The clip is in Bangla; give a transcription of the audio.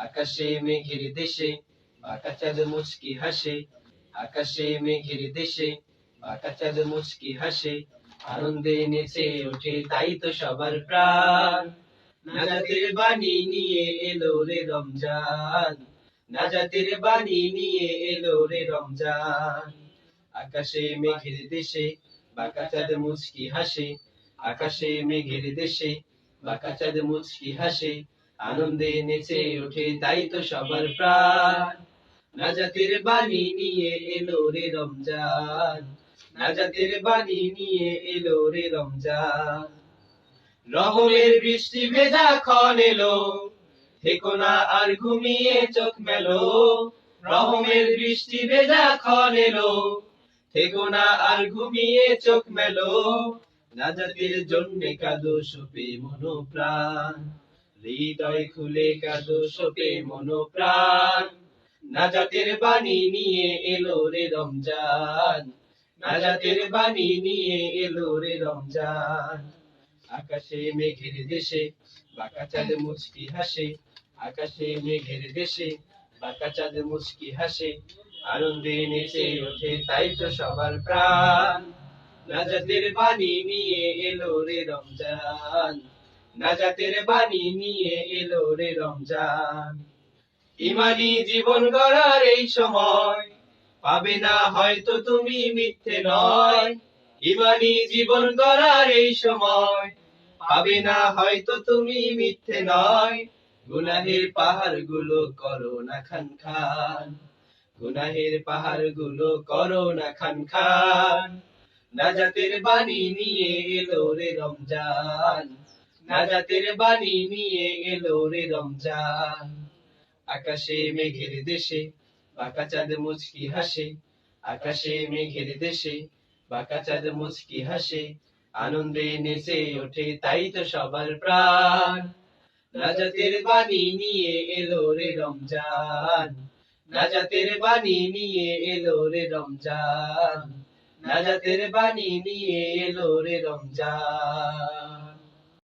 আকাশে মেঘের দেশে বাঁকা চাঁদ মুচকি হাসে, আকাশে মেঘের দেশে বাঁকা চাঁদ মুচকি হাসে, আনন্দে নেচে ওঠে তাই তো সবার প্রাণ। নাজাতের বাণী নিয়ে এলো রে রমজান, নাজাতের বাণী নিয়ে এলো রে রমজান। আকাশে মেঘের দেশে বাঁকা চাঁদ মুচকি হাসে, আকাশে মেঘের দেশে বাঁকা চাঁদ মুচকি হাসে, আনন্দে নেচে ওঠে তাই তো সবার প্রাণ। নাজাতের বাণী নিয়ে এলো রে রমজান, নাজাতের বাণী নিয়ে এলো রে রমজান। রহমের বৃষ্টি ভেজা ক্ষণ এলো, থেকো না আর ঘুমিয়ে চোখ মেলো। রহমের বৃষ্টি ভেজা ক্ষণ এলো, থেকো না আর ঘুমিয়ে চোখ মেলো। নাজাতের জন্যে কাঁদো সোপে মনোপ্রাণ, হৃদয় খুলে কাঁদো সোপে মনোপ্রাণ। নাজাতের বাণী নিয়ে এলো রে রমজান, নাজাতের বাণী নিয়ে এলো রে রমজান। আকাশে মেঘের দেশে বাঁকা চাঁদ মুচকি হাসে, আকাশে মেঘের দেশে বাঁকা চাঁদ মুচকি হাসে, আনন্দে নেচে ওঠে তাই তো সবার প্রাণ। নাজাতের বাণী নিয়ে এলো রে রমজান, নাজাতের বাণী নিয়ে এলো রে রমজান। ইমানি জীবন গড়ার এই সময় পাবে না হয়তো তুমি মিথ্যে নয়। ইমানি জীবন গড়ার এই সময় পাবে না হয়তো তুমি মিথ্যে নয়। গুনাহের পাহাড় গুলো করো না খান খান, গুনাহের পাহাড় গুলো করো না খান খান। নাজাতের বাণী নিয়ে এলো রে রমজান, নাজাতের বাণী নিয়ে এলো রে রমজান। আকাশে মেঘের দেশে বাঁকা চাঁদ মুচকি হাসে, আকাশে মেঘের দেশে বাঁকা চাঁদ মুচকি হাসে, আনন্দে নেচে ওঠে তাই তো সবার প্রাণ। নাজাতের বাণী নিয়ে এলো রে রমজান, নাজাতের বাণী নিয়ে এলো রে রমজান, নাজাতের বাণী নিয়ে এলো রে রমজান।